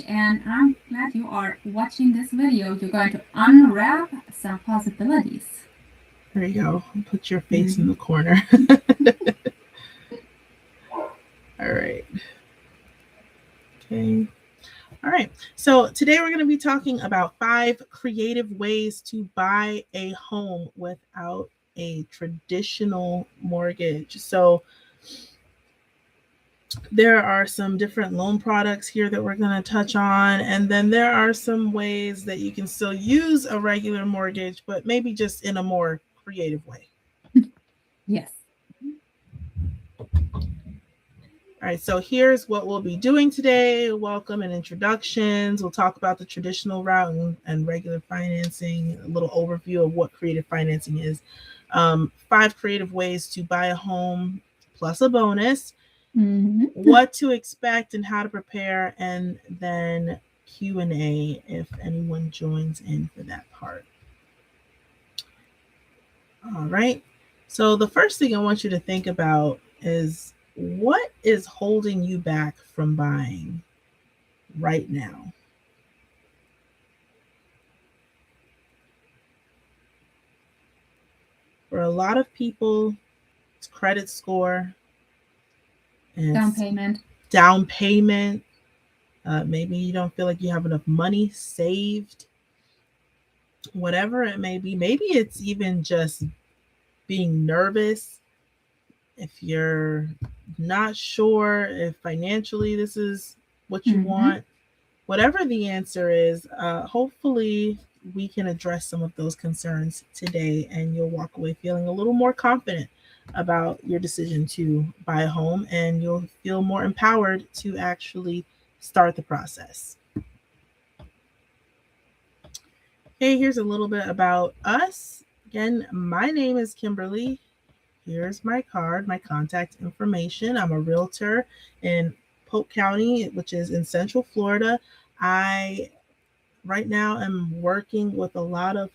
and I'm glad you are watching this video. You're going to unwrap some possibilities. There you go. Put your face in Mhm. the corner. All right. Okay. All right. So today we're going to be talking about 5 creative ways to buy a home without a traditional mortgage. So there are some different loan products here that we're going to touch on. And then there are some ways that you can still use a regular mortgage, but maybe just in a more creative way. Yes. All right, so here's what we'll be doing today. Welcome and introductions. We'll talk about the traditional route and regular financing, a little overview of what creative financing is. 5 creative ways to buy a home plus a bonus, what to expect and how to prepare, and then Q&A if anyone joins in for that part. All right. So the first thing I want you to think about is, what is holding you back from buying right now? For a lot of people, it's credit score, and Down it's payment. down payment. Maybe you don't feel like you have enough money saved, whatever it may be. Maybe it's even just being nervous. If you're not sure if financially this is what you want, whatever the answer is, hopefully we can address some of those concerns today, and you'll walk away feeling a little more confident about your decision to buy a home, and you'll feel more empowered to actually start the process. Okay, here's a little bit about us. Again, my name is Kimberly. Here's my card, my contact information. I'm a realtor in Polk County, which is in Central Florida. I right now am working with a lot of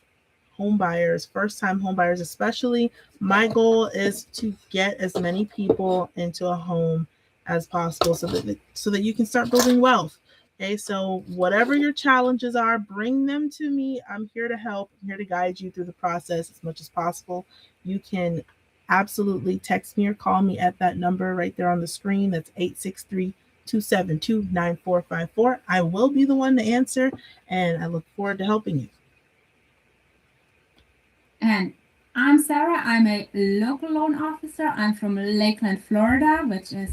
home buyers, first-time home buyers especially. My goal is to get as many people into a home as possible so that you can start building wealth. Okay, so whatever your challenges are, bring them to me. I'm here to help. I'm here to guide you through the process as much as possible. You can absolutely text me or call me at that number right there on the screen. That's 863-272-9454. I will be the one to answer, and I look forward to helping you. And I'm Sarah. I'm a local loan officer. I'm from Lakeland, Florida, which is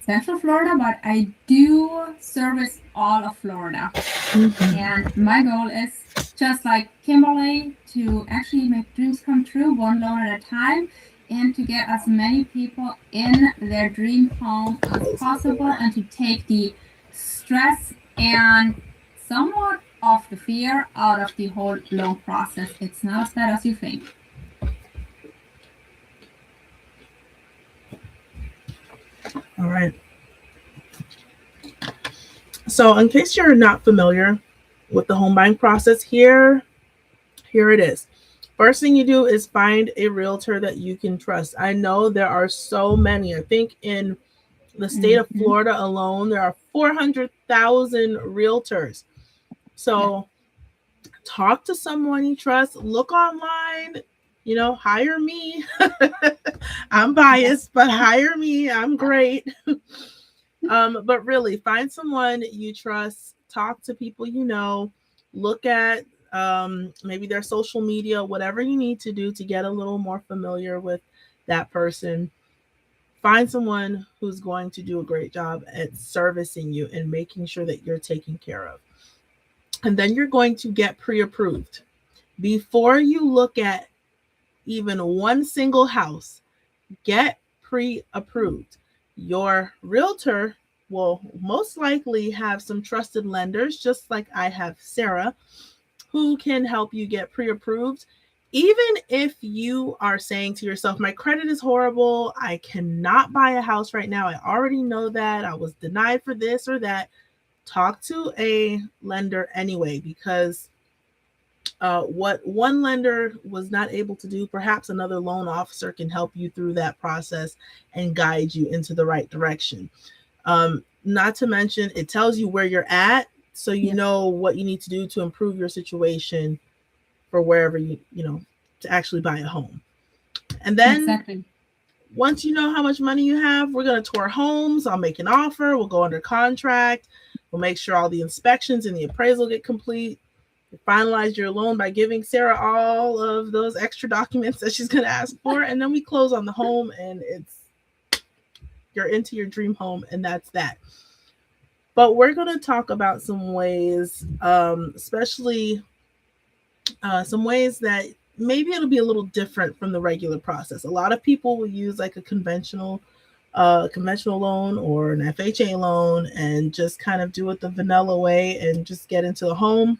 Central Florida, but I do service all of Florida. And my goal is, just like Kimberly, to actually make dreams come true one loan at a time, and to get as many people in their dream home as possible, and to take the stress and somewhat of the fear out of the whole loan process. It's not as bad as you think. All right. So, in case you're not familiar with the home buying process, here it is. First thing you do is find a realtor that you can trust. I know there are so many. I think in the state of Florida alone, there are 400,000 realtors. So talk to someone you trust. Look online. Hire me. I'm biased, but hire me. I'm great. But really, find someone you trust. Talk to people you know. Look at maybe their social media, whatever you need to do to get a little more familiar with that person. Find someone who's going to do a great job at servicing you and making sure that you're taken care of. And then you're going to get pre-approved. Before you look at even one single house, get pre-approved. Your realtor will most likely have some trusted lenders, just like I have Sarah, who can help you get pre-approved. Even if you are saying to yourself, my credit is horrible, I cannot buy a house right now, I already know that, I was denied for this or that, talk to a lender anyway, because what one lender was not able to do, perhaps another loan officer can help you through that process and guide you into the right direction. Not to mention, it tells you where you're at so you know what you need to do to improve your situation for wherever you know, to actually buy a home. And then Exactly. once you know how much money you have, we're going to tour homes. I'll make an offer. We'll go under contract. We'll make sure all the inspections and the appraisal get complete. You finalize your loan by giving Sarah all of those extra documents that she's going to ask for. And then we close on the home, and you're into your dream home, and that's that. But we're going to talk about some ways, especially some ways that maybe it'll be a little different from the regular process. A lot of people will use like a conventional loan or an FHA loan and just kind of do it the vanilla way and just get into a home.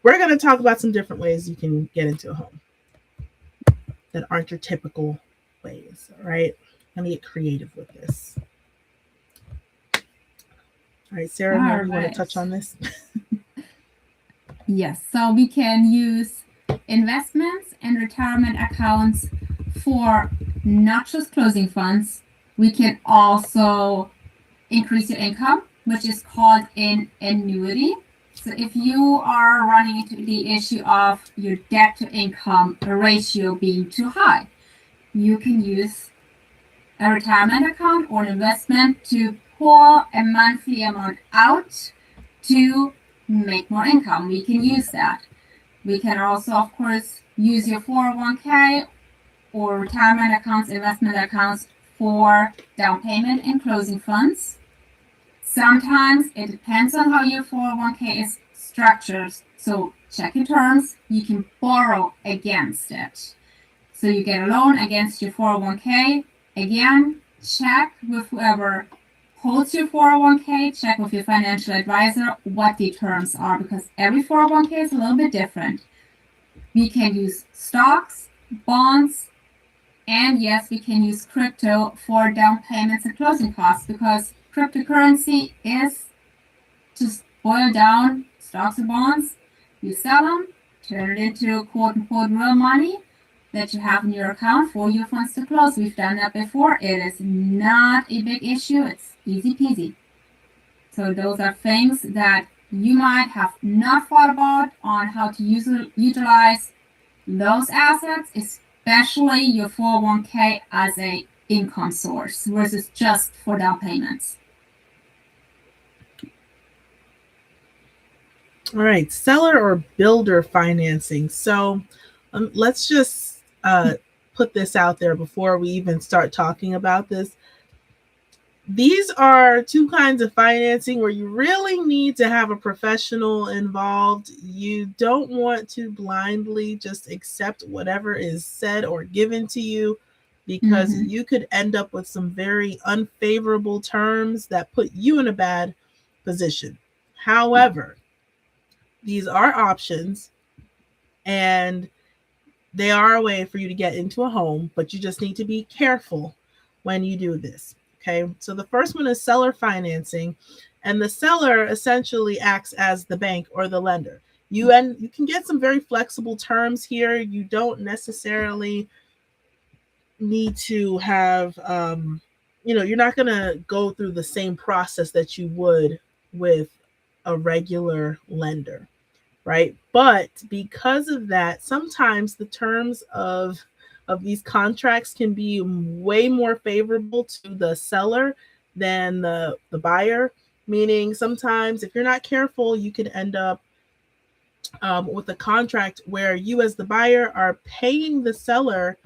We're going to talk about some different ways you can get into a home that aren't your typical ways. All right, I'm going to get creative with this. All right, Sarah, maybe you want to touch on this? Yes, so we can use investments and retirement accounts for not just closing funds. We can also increase your income, which is called an annuity. So if you are running into the issue of your debt to income ratio being too high, you can use a retirement account or an investment to pull a monthly amount out to make more income. We can use that. We can also, of course, use your 401k or retirement accounts, investment accounts for down payment and closing funds. Sometimes it depends on how your 401k is structured. So check your terms. You can borrow against it. So you get a loan against your 401k. Again, check with whoever holds your 401k, check with your financial advisor what the terms are, because every 401k is a little bit different. We can use stocks, bonds, and yes, we can use crypto for down payments and closing costs, because cryptocurrency is, just boil down, stocks and bonds. You sell them, turn it into quote unquote real money that you have in your account for your funds to close. We've done that before. It is not a big issue. It's easy peasy. So those are things that you might have not thought about on how to utilize those assets, especially your 401k as a income source versus just for down payments. All right, seller or builder financing. So let's just put this out there before we even start talking about this. These are two kinds of financing where you really need to have a professional involved. You don't want to blindly just accept whatever is said or given to you, because you could end up with some very unfavorable terms that put you in a bad position. However, these are options, and they are a way for you to get into a home, but you just need to be careful when you do this. Okay, so the first one is seller financing, and the seller essentially acts as the bank or the lender. You can get some very flexible terms here. You don't necessarily need to have, you're not going to go through the same process that you would with a regular lender. Right? But because of that, sometimes the terms of these contracts can be way more favorable to the seller than the buyer. Meaning sometimes if you're not careful, you could end up with a contract where you as the buyer are paying the seller,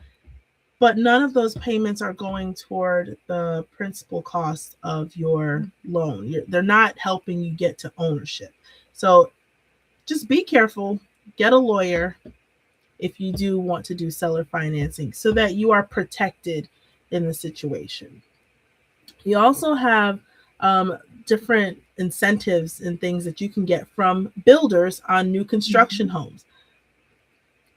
but none of those payments are going toward the principal cost of your loan. They're not helping you get to ownership. So just be careful, get a lawyer if you do want to do seller financing so that you are protected in the situation. You also have different incentives and things that you can get from builders on new construction homes.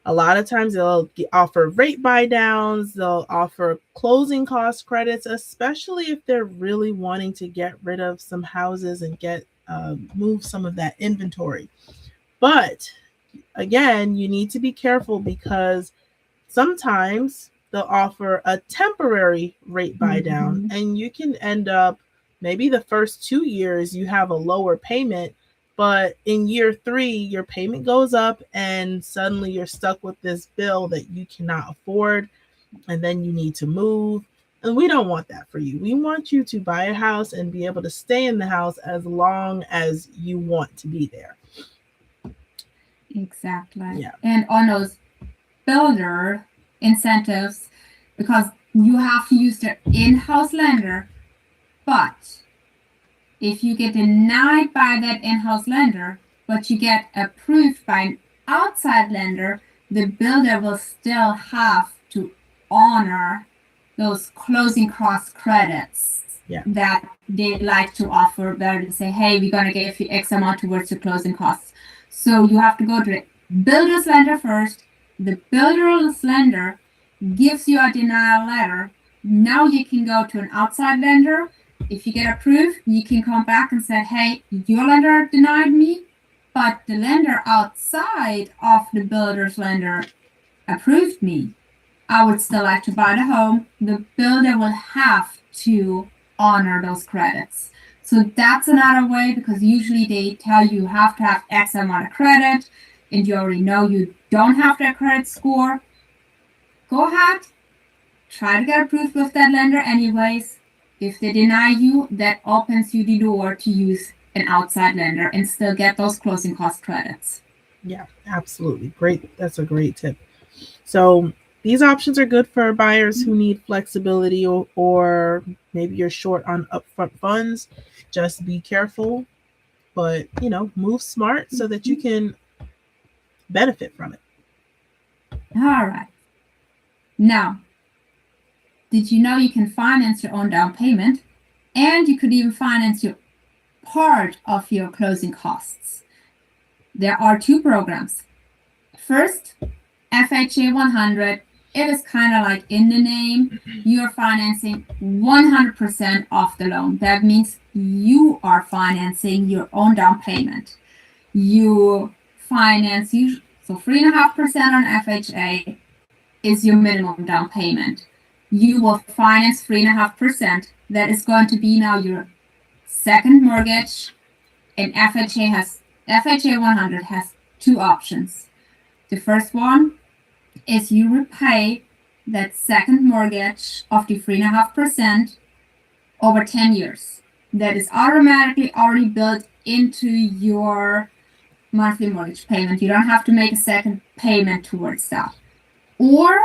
A lot of times they'll offer rate buy downs, they'll offer closing cost credits, especially if they're really wanting to get rid of some houses and move some of that inventory. But again, you need to be careful because sometimes they'll offer a temporary rate buy down, and you can end up maybe the first 2 years you have a lower payment, But in year 3, your payment goes up and suddenly you're stuck with this bill that you cannot afford, and then you need to move. And we don't want that for you. We want you to buy a house and be able to stay in the house as long as you want to be there. Exactly. Yeah. And on those builder incentives, because you have to use the in-house lender, but if you get denied by that in-house lender, but you get approved by an outside lender, the builder will still have to honor those closing cost credits that they like to offer, where they say, hey, we're going to give you X amount towards your closing costs. So you have to go to the builder's lender first. The builder's lender gives you a denial letter. Now you can go to an outside lender. If you get approved, you can come back and say, hey, your lender denied me, but the lender outside of the builder's lender approved me. I would still like to buy the home. The builder will have to honor those credits. So that's another way, because usually they tell you have to have X amount of credit, and you already know you don't have that credit score. Go ahead, try to get approved with that lender anyways. If they deny you, that opens you the door to use an outside lender and still get those closing cost credits. Yeah, absolutely. Great. That's a great tip. So these options are good for buyers who need flexibility, or maybe you're short on upfront funds. Just be careful, but move smart so that you can benefit from it. All right. Now, did you know you can finance your own down payment, and you could even finance your part of your closing costs? There are 2 programs. First, FHA 100. It is kind of like in the name, you're financing 100% of the loan. That means you are financing your own down payment. You finance, so 3.5% on FHA is your minimum down payment. You will finance 3.5%. That is going to be now your second mortgage. And FHA 100 has 2 options. The first one is you repay that second mortgage of the 3.5% over 10 years. That is automatically already built into your monthly mortgage payment. You don't have to make a second payment towards that. Or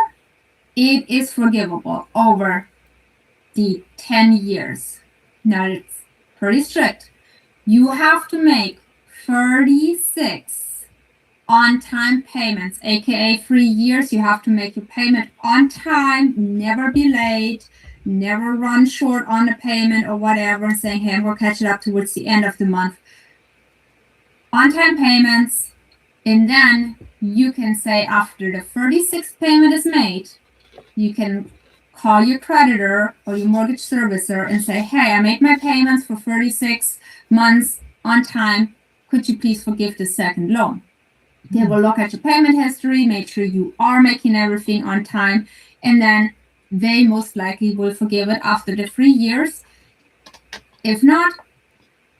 it is forgivable over the 10 years. Now it's pretty strict. You have to make 36 on-time payments, aka 3 years. You have to make your payment on time, never be late, never run short on the payment or whatever, saying, hey, we'll catch it up towards the end of the month. On-time payments, and then you can say after the 36th payment is made, you can call your creditor or your mortgage servicer and say, hey, I made my payments for 36 months on time. Could you please forgive the second loan? They will look at your payment history, make sure you are making everything on time, and then they most likely will forgive it after the 3 years. If not,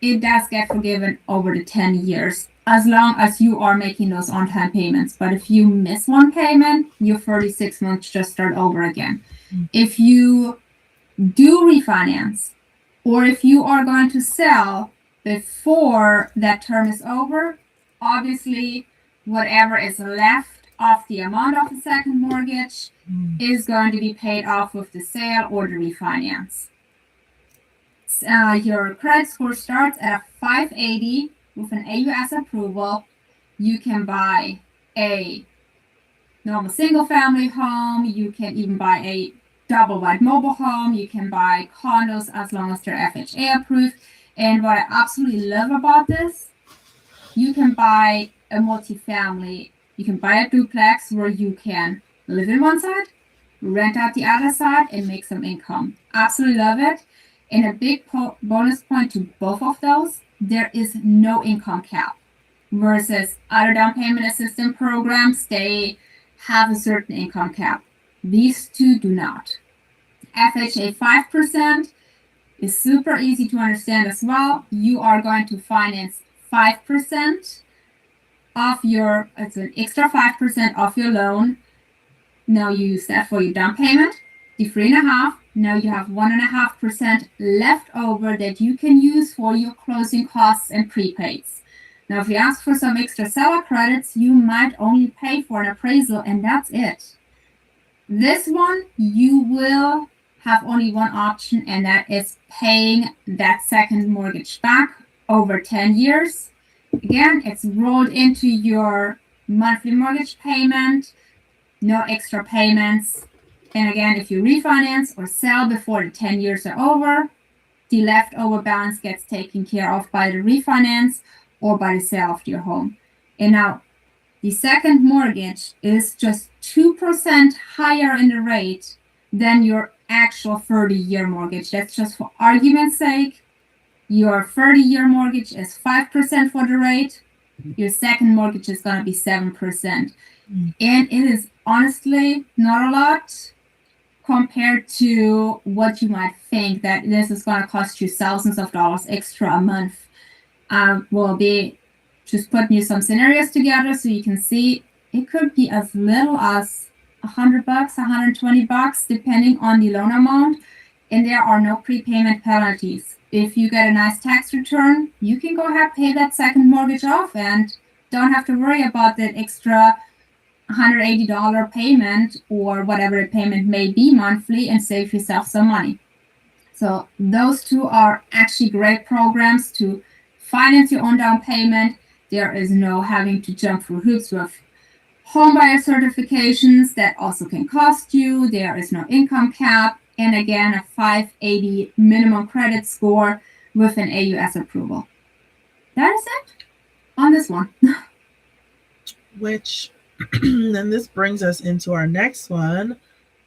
it does get forgiven over the 10 years, as long as you are making those on-time payments. But if you miss one payment, your 36 months just start over again. If you do refinance, or if you are going to sell before that term is over, obviously whatever is left of the amount of the second mortgage is going to be paid off with the sale or the refinance. Your credit score starts at a 580 with an AUS approval. You can buy a normal single family home. You can even buy a double wide mobile home. You can buy condos as long as they're FHA approved. And what I absolutely love about this, you can buy a multifamily. You can buy a duplex where you can live in one side, rent out the other side, and make some income. Absolutely love it. And a big bonus point to both of those, there is no income cap. Versus other down payment assistance programs, they have a certain income cap. These two do not. FHA 5% is super easy to understand as well. You are going to finance 5% it's an extra 5% of your loan. Now you use that for your down payment, the 3.5%. Now you have 1.5% left over that you can use for your closing costs and prepaids. Now, if you ask for some extra seller credits, you might only pay for an appraisal, and that's it. This one, you will have only one option, and that is paying that second mortgage back over 10 years. Again, it's rolled into your monthly mortgage payment, no extra payments. And again, if you refinance or sell before the 10 years are over, the leftover balance gets taken care of by the refinance or by the sale of your home. And now, the second mortgage is just 2% higher in the rate than your actual 30-year mortgage. That's just for argument's sake. Your 30-year mortgage is 5% for the rate. Your second mortgage is going to be 7%. And it is honestly not a lot compared to what you might think that this is going to cost you thousands of dollars extra a month. We'll be just putting you some scenarios together so you can see it could be as little as $100, $120, depending on the loan amount. And there are no prepayment penalties. If you get a nice tax return, you can go ahead, pay that second mortgage off, and don't have to worry about that extra $180 payment or whatever the payment may be monthly, and save yourself some money. So those two are actually great programs to finance your own down payment. There is no having to jump through hoops with homebuyer certifications that also can cost you. There is no income cap. And again, a 580 minimum credit score with an AUS approval. That is it on this one. Which, then this brings us into our next one.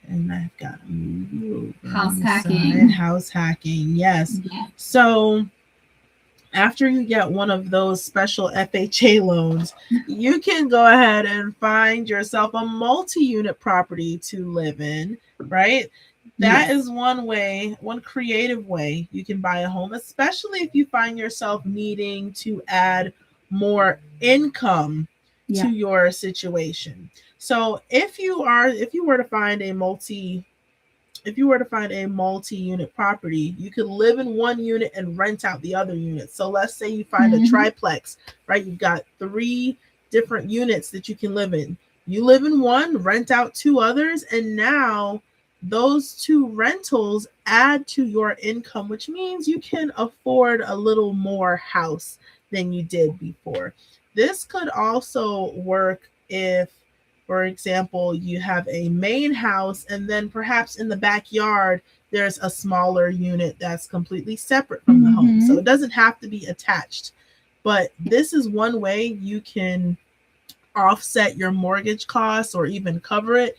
And I've got to move over. House hacking. House hacking, yes. So after you get one of those special FHA loans, you can go ahead and find yourself a multi-unit property to live in, right? That is one way, one creative way you can buy a home, especially if you find yourself needing to add more income to your situation. So if you were to find a multi-unit property, you could live in one unit and rent out the other unit. So let's say you find a triplex, right? You've got 3 different units that you can live in. You live in one, rent out 2 others, and now those 2 rentals add to your income, which means you can afford a little more house than you did before. This could also work if, for example, you have a main house and then perhaps in the backyard, there's a smaller unit that's completely separate from the home. So it doesn't have to be attached. But this is one way you can offset your mortgage costs or even cover it.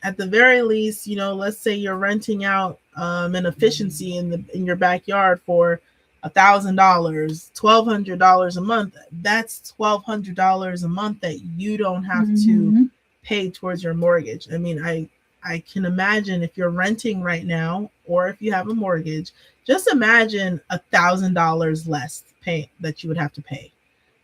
At the very least, let's say you're renting out an efficiency in your backyard for $1,000, $1,200 a month. That's $1,200 a month that you don't have to pay towards your mortgage. I mean, I can imagine if you're renting right now, or if you have a mortgage, just imagine $1,000 less pay that you would have to pay.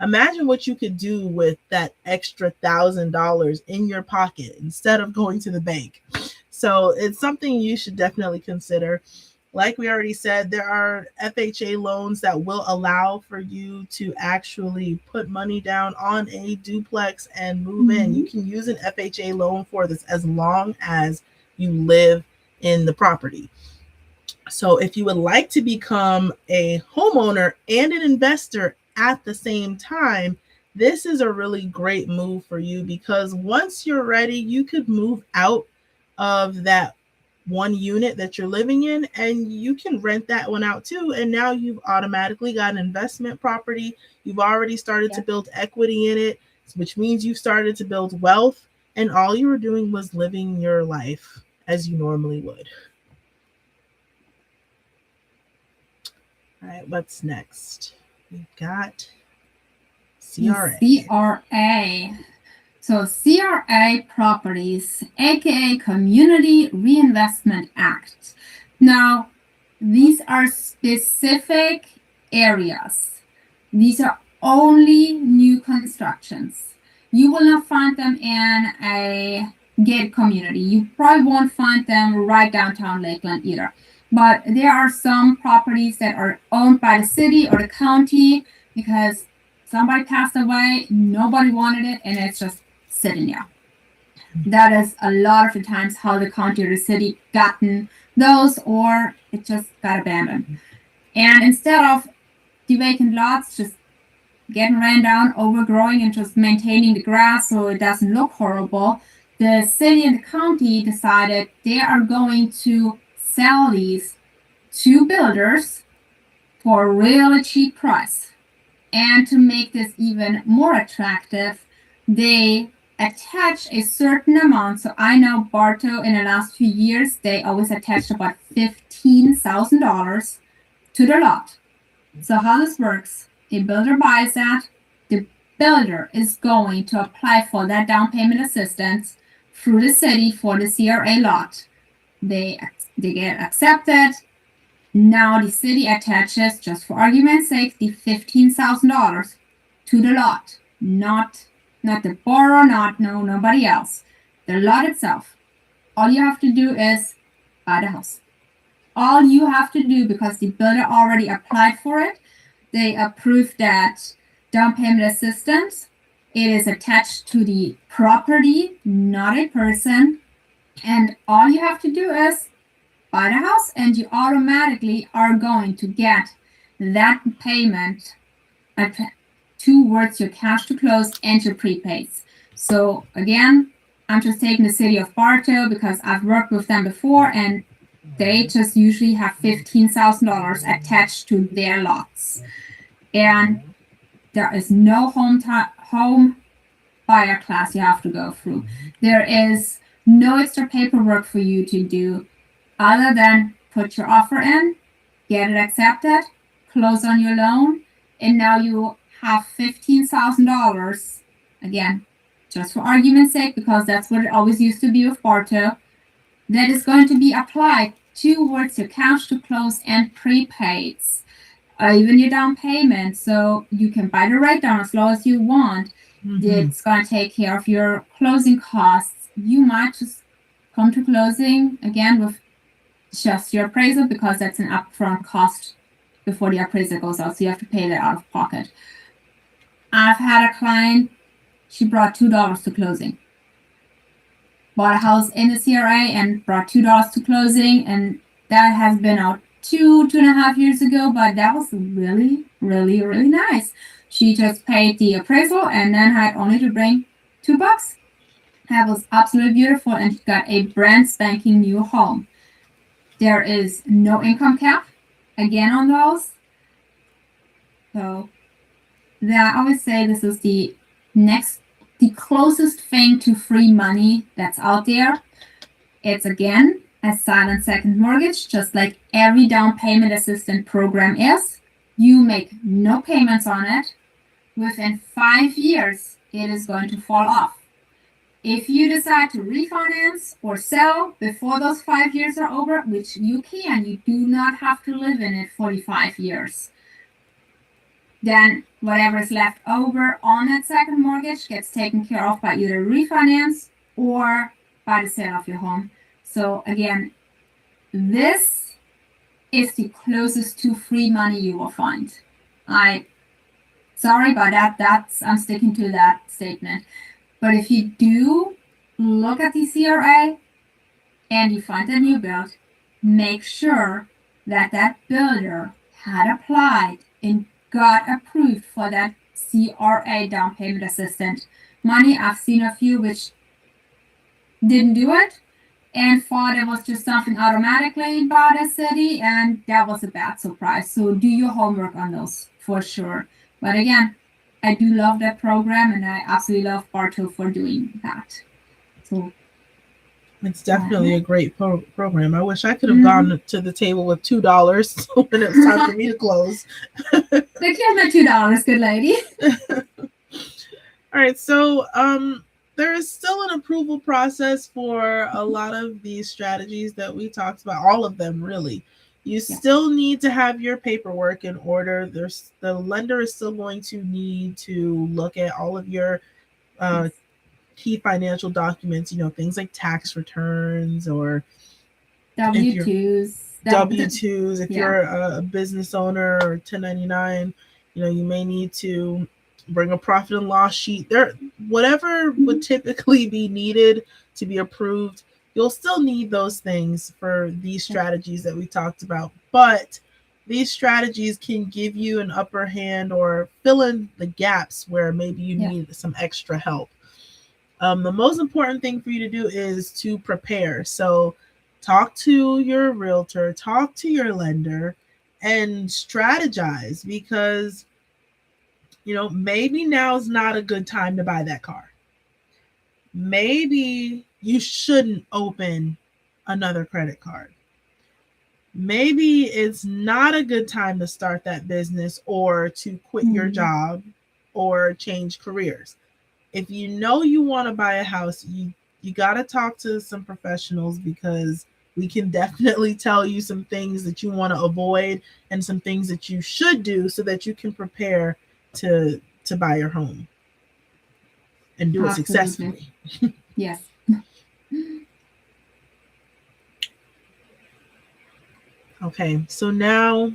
Imagine what you could do with that extra $1,000 in your pocket instead of going to the bank. So it's something you should definitely consider. Like we already said, there are FHA loans that will allow for you to actually put money down on a duplex and move in. You can use an FHA loan for this as long as you live in the property. So if you would like to become a homeowner and an investor at the same time, this is a really great move for you, because once you're ready, you could move out of that one unit that you're living in and you can rent that one out too. And now you've automatically got an investment property. You've already started to build equity in it, which means you've started to build wealth, and all you were doing was living your life as you normally would. All right, what's next? We've got CRA. CRA. So CRA properties, aka Community Reinvestment Act. Now, these are specific areas These are only new constructions. You will not find them in a gated community. You probably won't find them right downtown Lakeland either. But there are some properties that are owned by the city or the county because somebody passed away, nobody wanted it, and it's just sitting there. That is a lot of the times how the county or the city gotten those, or it just got abandoned. And instead of the vacant lots just getting ran down, overgrowing, and just maintaining the grass so it doesn't look horrible, the city and the county decided they are going to sell these to builders for a really cheap price. And to make this even more attractive, they attach a certain amount. So I know Bartow in the last few years, they always attached about $15,000 to the lot. So how this works, a builder buys that, the builder is going to apply for that down payment assistance through the city for the CRA lot. They get accepted. Now the city attaches, just for argument's sake, the $15,000 to the lot, not the borrower, nobody else. The lot itself. All you have to do is buy the house. All you have to do, because the builder already applied for it, they approved that down payment assistance. It is attached to the property, not a person. And all you have to do is buy the house, and you automatically are going to get that payment towards your cash to close and your prepaids. So again, I'm just taking the city of Bartow because I've worked with them before, and they just usually have $15,000 attached to their lots. And there is no home buyer class you have to go through. There is no extra paperwork for you to do other than put your offer in, get it accepted, close on your loan, and now you have $15,000, again, just for argument's sake, because that's what it always used to be with Bartow, that is going to be applied towards your cash to close and prepaids, even your down payment. So you can buy the rate down as low as you want. It's going to take care of your closing costs. You might just come to closing again with just your appraisal, because that's an upfront cost before the appraisal goes out. So you have to pay that out of pocket. I've had a client, she brought $2 to closing. Bought a house in the CRA and brought $2 to closing, and that has been out 2.5 years ago, but that was really, really, really nice. She just paid the appraisal and then had only to bring $2. That was absolutely beautiful, and she got a brand spanking new home. There is no income cap, again, on those. So I always say this is the closest thing to free money that's out there. It's, again, a silent second mortgage, just like every down payment assistance program is. You make no payments on it. Within 5 years, it is going to fall off. If you decide to refinance or sell before those 5 years are over, which you can, you do not have to live in it 45 years, then whatever is left over on that second mortgage gets taken care of by either refinance or by the sale of your home. So again, this is the closest to free money you will find. Sorry about that. I'm sticking to that statement. But if you do look at the CRA and you find a new build, make sure that that builder had applied and got approved for that CRA down payment assistance money. I've seen a few which didn't do it and thought it was just something automatically by the city, and that was a bad surprise. So do your homework on those for sure. But again, I do love that program, and I absolutely love Bartow for doing that. So it's definitely a great program. I wish I could have gone to the table with $2 when it's time for me to close. They killed my $2, good lady. All right, so there is still an approval process for a lot of these strategies that we talked about, all of them really. You Yeah. still need to have your paperwork in order. The lender is still going to need to look at all of your Yes. key financial documents, things like tax returns, or if you're W-2s. W-2s, if Yeah. you're a business owner, or 1099, you may need to bring a profit and loss sheet. There, whatever would typically be needed to be approved, you'll still need those things for these Yeah. strategies that we talked about. But these strategies can give you an upper hand or fill in the gaps where maybe you Yeah. need some extra help. The most important thing for you to do is to prepare. So talk to your realtor, talk to your lender, and strategize, because maybe now is not a good time to buy that car. Maybe you shouldn't open another credit card. Maybe it's not a good time to start that business or to quit your Mm. job or change careers. If you know you want to buy a house, you got to talk to some professionals, because we can definitely tell you some things that you want to avoid and some things that you should do so that you can prepare to buy your home and do it Absolutely. successfully. Yes. Okay, so now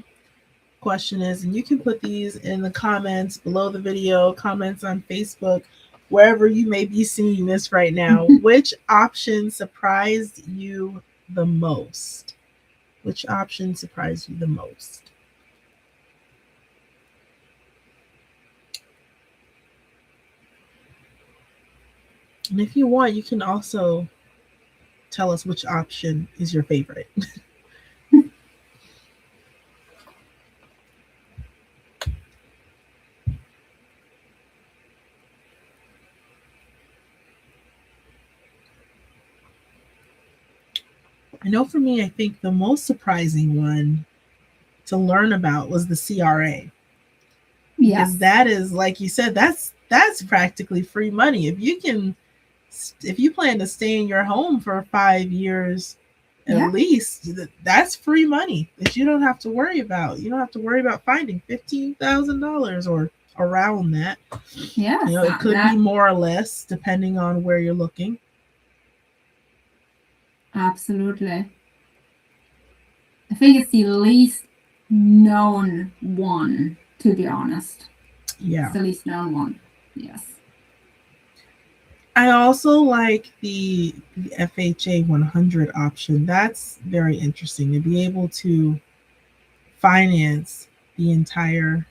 question is, and you can put these in the comments below the video, comments on Facebook, wherever you may be seeing this right now. Which option surprised you the most? Which option surprised you the most? And if you want, you can also tell us which option is your favorite. I know for me, I think the most surprising one to learn about was the CRA, because Yes. that is, like you said, that's practically free money. If you plan to stay in your home for 5 years at Yeah. least, that's free money that you don't have to worry about. You don't have to worry about finding $15,000 or around that. Yes. It could be That more or less depending on where you're looking. absolutely. I think it's the least known one, to be honest. It's Yeah. the least known one. Yes. I also like the FHA 100 option. That's very interesting, to be able to finance the entire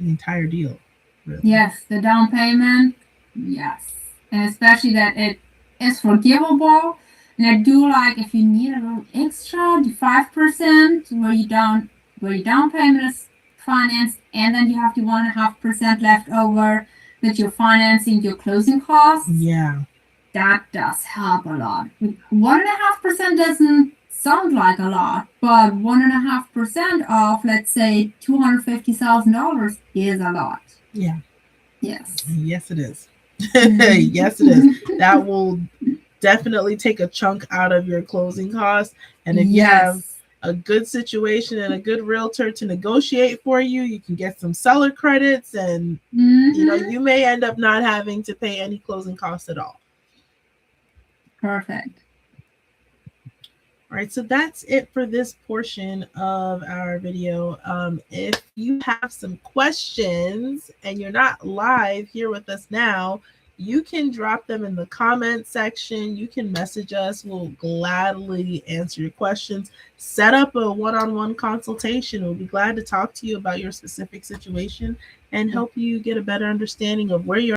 deal, really. Yes. The down payment. Yes. And especially that it is forgivable. And I do like if you need a little extra, the 5% where your down payment is financed, and then you have the 1.5% left over that you're financing your closing costs. Yeah. That does help a lot. 1.5% doesn't sound like a lot, but 1.5% of, let's say, $250,000 is a lot. Yeah. Yes. Yes, it is. Mhm. Yes, it is. That will definitely take a chunk out of your closing costs. And if you have Yes. a good situation and a good realtor to negotiate for you, you can get some seller credits, and Mm-hmm. you may end up not having to pay any closing costs at all. Perfect. All right, so that's it for this portion of our video. If you have some questions and you're not live here with us now, you can drop them in the comment section. You can message us. We'll gladly answer your questions. Set up a one-on-one consultation. We'll be glad to talk to you about your specific situation and Yeah. help you get a better understanding of where you're